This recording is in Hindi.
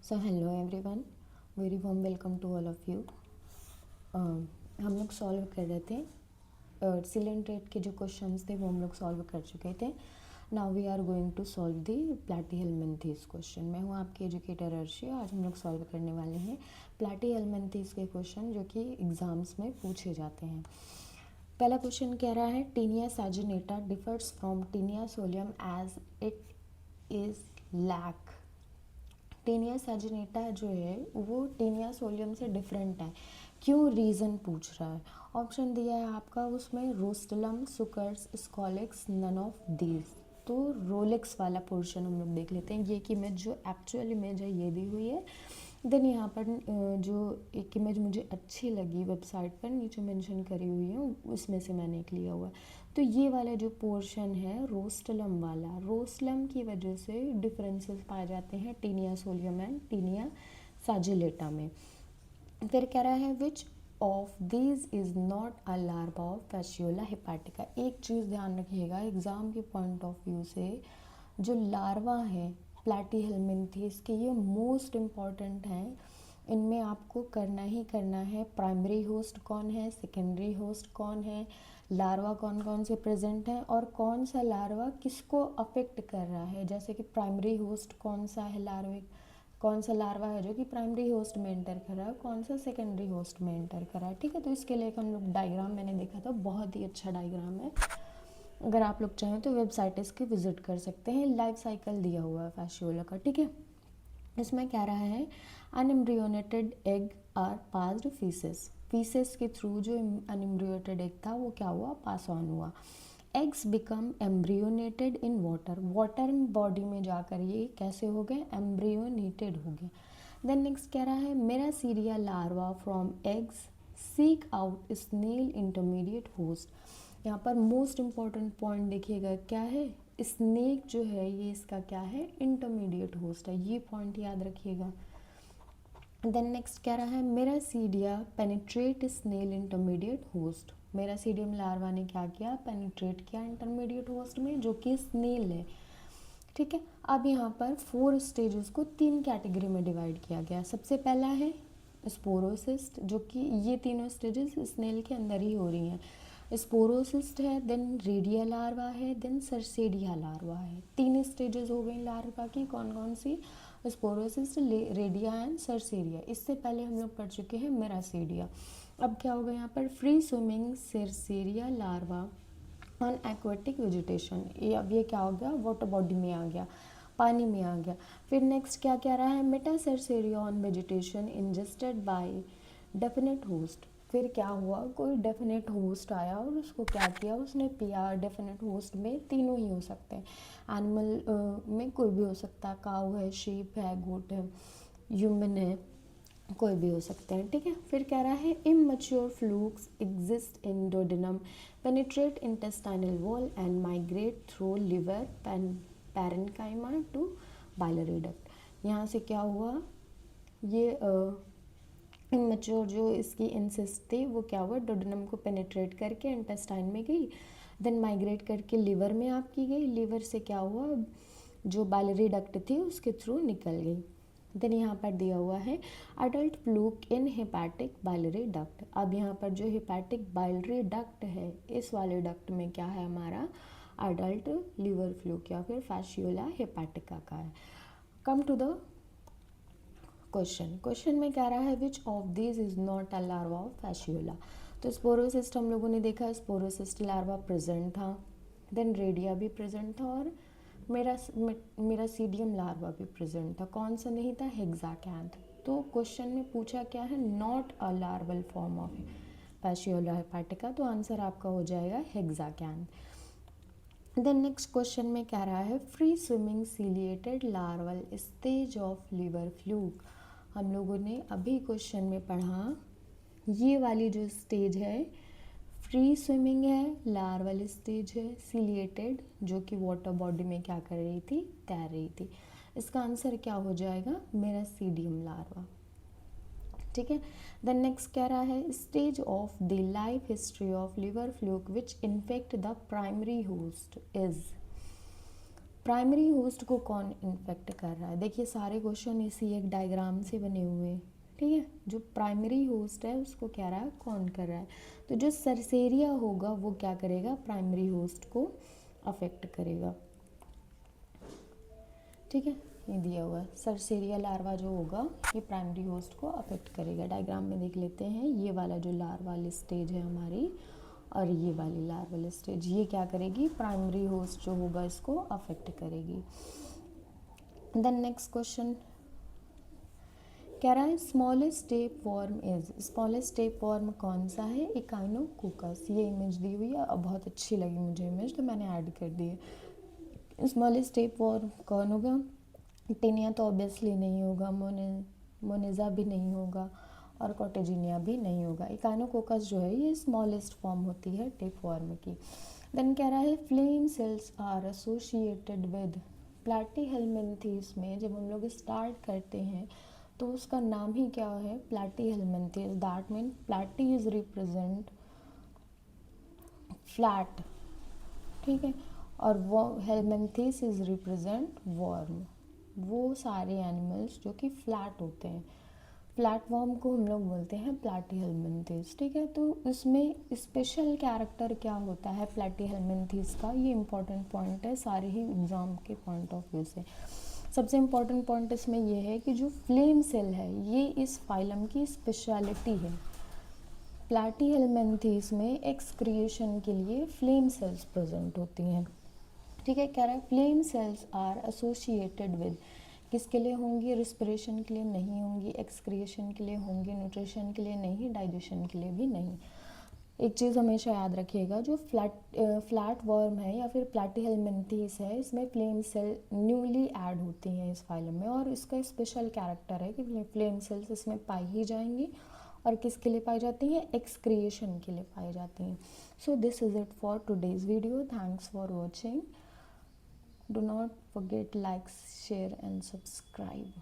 So hello everyone, very warm welcome to all of you. हम लोग सॉल्व कर रहे थे सिलेंट्रेट के जो क्वेश्चंस थे वो हम लोग सॉल्व कर चुके थे। Now we are going to solve the platyhelminthes question. मैं हूँ आपकी एजुकेटर अर्शी। आज हम लोग सॉल्व करने वाले हैं प्लैटी-हेल्मिंथेस के क्वेश्चन जो कि एग्ज़ाम्स में पूछे जाते हैं। पहला क्वेश्चन कह रहा है Taenia saginata differs from Taenia solium as it is lack. Taenia saginata जो है वो टीनिया सोलियम से डिफरेंट है, क्यों, रीज़न पूछ रहा है। ऑप्शन दिया है आपका उसमें रोस्टलम, सुकर्स, स्कॉलिक्स, नन ऑफ दीज। तो रोलेक्स वाला पोर्शन हम लोग देख लेते हैं। ये एक इमेज जो एक्चुअल इमेज है ये दी हुई है। देन यहाँ पर जो एक इमेज मुझे अच्छी लगी वेबसाइट पर नीचे मेंशन करी हुई है उसमें से मैंने एक लिया हुआ है। तो ये वाला जो पोर्शन है रोस्टलम वाला, रोस्टलम की वजह से डिफरेंसेस पाए जाते हैं taenia solium and taenia saginata में। फिर कह रहा है which of these is not a larva of fasciola hepatica. एक चीज़ ध्यान रखिएगा एग्ज़ाम के पॉइंट ऑफ व्यू से, जो लार्वा है प्लैटी-हेल्मिंथेस के ये मोस्ट इम्पॉर्टेंट हैं। इनमें आपको करना ही करना है प्राइमरी होस्ट कौन है, सेकेंडरी होस्ट कौन है, लार्वा कौन कौन से प्रेजेंट हैं और कौन सा लार्वा किसको अफेक्ट कर रहा है। जैसे कि प्राइमरी होस्ट कौन सा है, लार्वे कौन सा लार्वा है जो कि प्राइमरी होस्ट में एंटर कर रहा है, कौन सा सेकेंडरी होस्ट में एंटर कर रहा है। ठीक है, तो इसके लिए हम लोग डायग्राम मैंने देखा था, बहुत ही अच्छा डायग्राम है। अगर आप लोग चाहें तो वेबसाइट इसकी विजिट कर सकते हैं। लाइफ साइकिल दिया हुआ है फैसियोला का। ठीक है, इसमें कह रहा है unembryonated egg are passed faeces. Faeces के थ्रू जो अनएम्ब्रियोनेटेड एग था वो क्या हुआ, पास ऑन हुआ। Eggs become embryonated in water, water body में जाकर ये कैसे हो गए, एम्ब्रियोनेटेड हो गए। देन नेक्स्ट कह रहा है miracidia larva from eggs seek out snail intermediate host. यहाँ पर मोस्ट इम्पॉर्टेंट पॉइंट देखिएगा क्या है, स्नेक जो है ये इसका क्या है, इंटरमीडिएट होस्ट है। ये पॉइंट याद रखिएगा। देन नेक्स्ट कह रहा है miracidia penetrate snail intermediate host. Miracidium larva ने क्या किया, पेनिट्रेट किया इंटरमीडिएट होस्ट में जो कि स्नेल है। ठीक है, अब यहाँ पर 4 स्टेजेस को 3 कैटेगरी में डिवाइड किया गया। सबसे पहला है स्पोरोसिस्ट, जो कि ये तीनों स्टेजेस स्नेल के अंदर ही हो रही हैं। स्पोरोसिस्ट है, देन रेडिया लार्वा है, देन सरसेडिया लार्वा है। 3 स्टेजेस हो गई लार्वा की, कौन कौन सी, स्पोरोसिस्ट, रेडिया एंड सरसेडिया। इससे पहले हम लोग पढ़ चुके हैं मेरासीडिया। अब क्या होगा यहाँ पर, free swimming cercariae larva on aquatic vegetation. ये अब ये क्या हो गया, वाटर बॉडी में आ गया, पानी में आ गया। फिर नेक्स्ट क्या कह रहा है, metacercariae on vegetation ingested by definite host. फिर क्या हुआ, कोई डेफिनेट होस्ट आया और उसको क्या किया, उसने पिया। डेफिनेट होस्ट में तीनों ही हो सकते हैं, एनिमल में कोई भी हो सकता है, काऊ है, शीप है, गोट है, ह्यूमन है, कोई भी हो सकते हैं। ठीक है, फिर कह रहा है immature flukes exist in duodenum, penetrate intestinal wall and migrate through liver parenchyma to biliary duct. यहाँ से क्या हुआ, ये इमैच्योर जो इसकी इंसिस्ट थी वो क्या हुआ, डोडेनम को पेनिट्रेट करके इंटेस्टाइन में गई, देन माइग्रेट करके लिवर में आपकी गई, लिवर से क्या हुआ, जो बाइलरी डक्ट थी उसके थ्रू निकल गई। देन यहाँ पर दिया हुआ है अडल्ट फ्लूक इन हेपैटिक बाइलरी डक्ट। अब यहाँ पर जो हेपैटिक बाइलरी डक्ट है इस वाले डक्ट में क्या है हमारा, अडल्ट लिवर फ्लूक या फिर फैसियोला हेपैटिका का है। कम टू द क्वेश्चन में कह रहा है which of this is not a larva of Fasciola. तो स्पोरोसिस्ट हम लोगों ने देखा, स्पोरोसिस्ट लार्वा प्रेजेंट था, देन रेडिया भी प्रेजेंट था और मेरासीडियम लार्वा भी प्रेजेंट था। कौन सा नहीं था, हेक्साकैंथ। तो क्वेश्चन में पूछा क्या है, not a larval form of Fasciola hepatica, तो आंसर आपका हो जाएगा हेक्साकैंथ। देन नेक्स्ट क्वेश्चन में कह रहा है free swimming ciliated larval stage of liver fluke. हम लोगों ने अभी क्वेश्चन में पढ़ा ये वाली जो स्टेज है फ्री स्विमिंग है, लार्वल स्टेज है, सीलिएटेड जो कि वाटर बॉडी में क्या कर रही थी, तैर रही थी। इसका आंसर क्या हो जाएगा, मेरासीडियम लार्वा। ठीक है, देन नेक्स्ट कह रहा है stage of the life history of liver fluke which infect the primary host is. Primary host को कौन इन्फेक्ट कर रहा है? देखिए सारे क्वेश्चन इसी एक डायग्राम से बने हुए हैं, ठीक है। जो प्राइमरी होस्ट है उसको क्या रहा है, कौन कर रहा है? तो जो सरसेरिया होगा वो क्या करेगा, प्राइमरी होस्ट को अफेक्ट करेगा, ठीक है। ये दिया हुआ है, सरसेरिया लार्वा जो होगा ये प्राइमरी होस्ट को अफेक्ट करेगा। डायग्राम में देख लेते हैं, ये वाला जो लार्वाल स्टेज है हमारी और ये वाली लार्वल स्टेज, ये क्या करेगी, प्राइमरी होस्ट जो होगा इसको अफेक्ट करेगी। देन नेक्स्ट क्वेश्चन कह रहा है smallest tape worm is, smallest tape warm कौन सा है, इकाइनोकोकस। ये इमेज दी हुई है, बहुत अच्छी लगी मुझे इमेज तो मैंने ऐड कर दी है। स्मॉलेस्ट टेप वॉर्म कौन होगा, टिनिया तो ऑब्वियसली नहीं होगा, मोनेजा भी नहीं होगा और कॉटेजिनिया भी नहीं होगा। इकाइनोकोकस जो है ये स्मॉलेस्ट फॉर्म होती है टेप वॉर्म की। देन कह रहा है flame cells are associated with, Platyhelminthes में जब हम लोग स्टार्ट करते हैं तो उसका नाम ही क्या है, Platyhelminthes. That mean platy is represent flat, ठीक है, और वो हेल्मिन्थेस इज रिप्रेजेंट वॉर्म। वो सारे एनिमल्स जो कि फ्लैट होते हैं, फ्लैट वॉर्म को हम लोग बोलते हैं प्लैटीहेल्मिन्थेस, ठीक है। तो इसमें स्पेशल कैरेक्टर क्या होता है प्लैटीहेल्मिन्थेस का, ये इंपॉर्टेंट पॉइंट है सारे ही एग्जाम के पॉइंट ऑफ व्यू से। सबसे इम्पॉर्टेंट पॉइंट इसमें ये है कि जो फ्लेम सेल है ये इस फाइलम की स्पेशलिटी है। प्लैटीहेल्मिन्थेस में एक्सक्रिएशन के लिए फ्लेम सेल्स प्रेजेंट होती हैं, ठीक है। कह रहा है flame cells are associated with, किसके लिए होंगी, रिस्पिरेशन के लिए नहीं होंगी, एक्सक्रिएशन के लिए होंगी, न्यूट्रिशन के लिए नहीं, डाइजेशन के लिए भी नहीं। एक चीज़ हमेशा याद रखिएगा, जो फ्लैट वर्म है या फिर प्लैटीहेल्मिन्थेस है इसमें फ्लेम सेल न्यूली ऐड होती हैं इस फाइलम में, और इसका स्पेशल कैरेक्टर है कि फ्लेम सेल्स इसमें पाई ही जाएंगी और किसके लिए पाई जाती हैं, एक्सक्रिएशन के लिए पाई जाती हैं। So this is it for today's video, thanks for watching, do not forget like, share and subscribe.